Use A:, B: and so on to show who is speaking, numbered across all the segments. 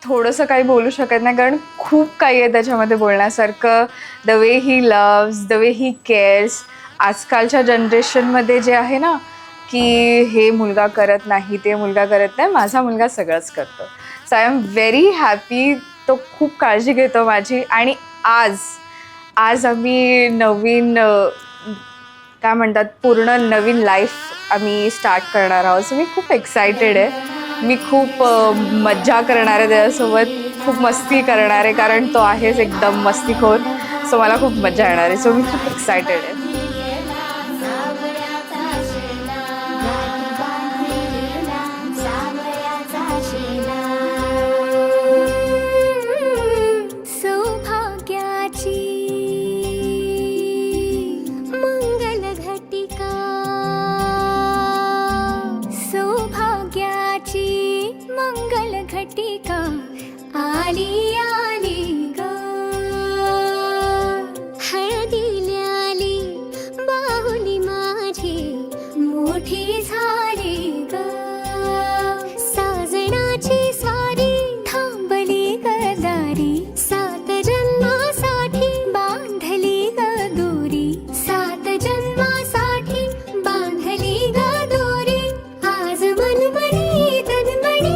A: थोडंसं काही बोलू शकत नाही, कारण खूप काही आहे त्याच्यामध्ये बोलण्यासारखं. The way he loves, the way he CARES. आजकालच्या जनरेशनमध्ये जे आहे ना, की हे मुलगा करत नाही, ते मुलगा करत नाही, माझा मुलगा सगळंच करतो. So I am very happy. तो खूप काळजी घेतो माझी. आणि आज आम्ही नवीन काय म्हणतात, पूर्ण नवीन लाईफ आम्ही स्टार्ट करणार आहोत. सो मी खूप एक्सायटेड आहे. मी खूप मज्जा करणार आहे त्याच्यासोबत, खूप मस्ती करणार आहे, कारण तो आहेच एकदम मस्तीखोर. सो मला खूप मजा येणार आहे. सो मी खूप एक्सायटेड आहे.
B: घटिका आली आली ग, हळदीला आली बाहुली माझी मोठी झाली ग, साजणाची सारी थांबली गदारी, 7 जन्मासाठी बांधली ग दोरी, 7 जन्मासाठी बांधली ग दोरी, आज मनमणी तन्मणी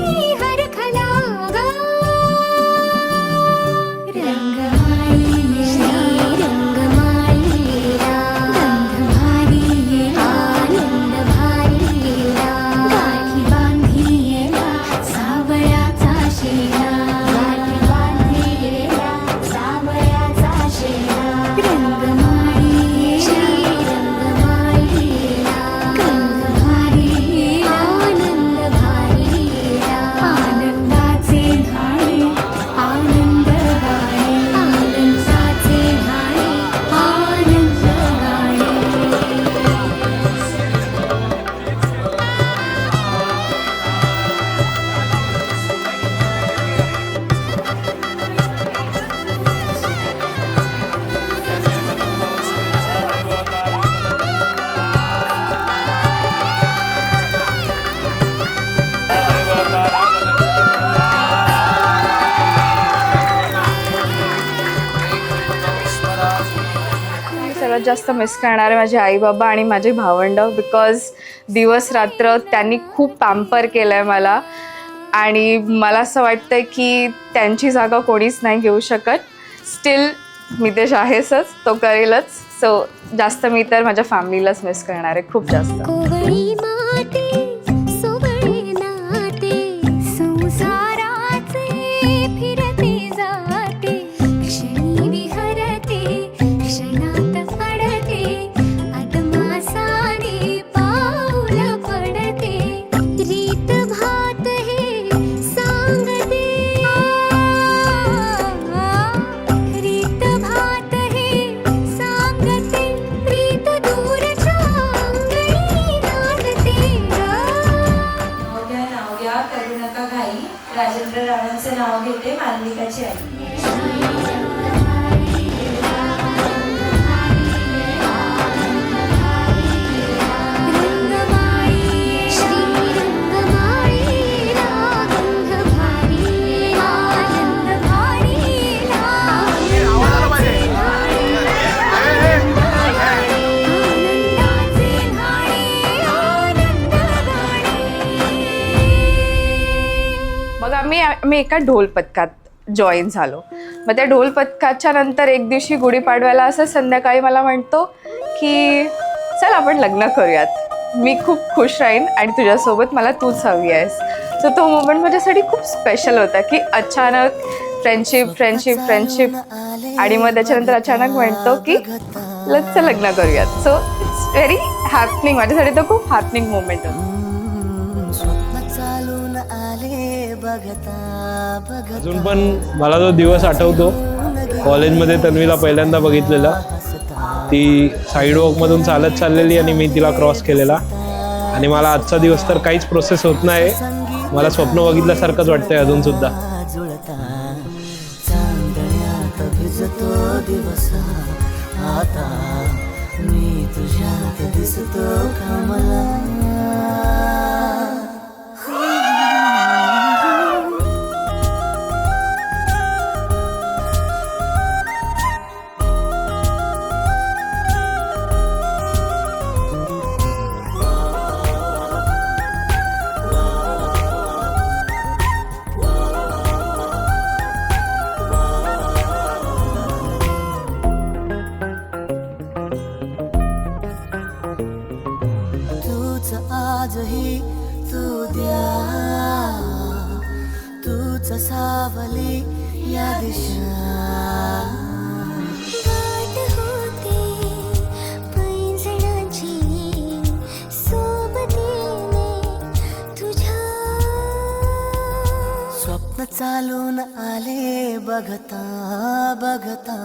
A: जास्त मिस करणार आहे माझे आई बाबा आणि माझे भावंड. बिकॉज दिवस रात्र त्यांनी खूप पॅम्पर केलं आहे मला, आणि मला असं वाटतं की त्यांची जागा कोणीच नाही घेऊ शकत. स्टील मितेश आहेच, तो करेलच. सो जास्त मी तर माझ्या फॅमिलीलाच मिस करणार आहे, खूप जास्त.
C: राजेंद्र रावांचे नाव घेते, मालविकाची आई.
A: आम्ही एका ढोल पथकात जॉईन झालो. मग त्या ढोल पथकाच्या नंतर एक दिवशी गुढीपाडव्याला असं संध्याकाळी मला म्हणतो की चल आपण लग्न करूयात, मी खूप खुश राहीन आणि तुझ्यासोबत मला तूच हवी आहेस. सो तो मोमेंट माझ्यासाठी खूप स्पेशल होता, की अचानक फ्रेंडशिप आणि मग त्याच्यानंतर अचानक म्हणतो की चल लग्न करूयात. सो इट्स व्हेरी हॅपनिंग, माझ्यासाठी तो खूप हॅपनिंग मोमेंट होता.
D: अजून पण मला तो दिवस आठवतो. कॉलेजमध्ये तन्वीला पहिल्यांदा बघितलेला. ती साईडवॉकमधून चालत चाललेली आणि मी तिला क्रॉस केलेला. आणि मला आजचा दिवस तर काहीच प्रोसेस होत नाही. मला स्वप्न बघितल्यासारखंच वाटतंय अजून सुद्धा.
E: तूच सावली या दिशा
B: गाठ होते पैंजणाची सोबतीने तुझ्या
E: स्वप्न चालून आले बघता बघता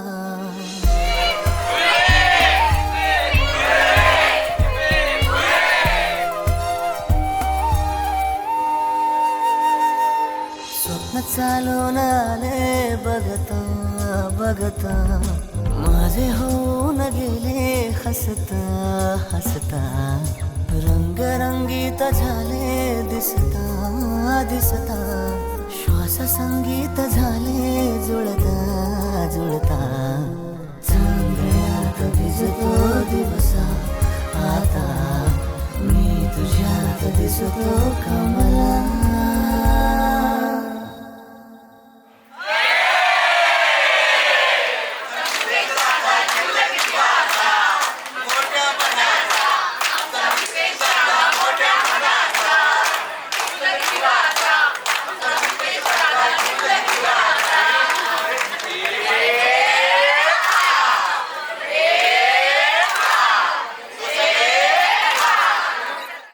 E: स्वप्न चालून आले बघता बघता माझे होऊन गेले हसता हसता रंगरंगीत झाले दिसता दिसता श्वास संगीत झाले जुळता जुळता चांदण्यात भिजतो दिवसा आता मी तुझ्यात दिसतो कमला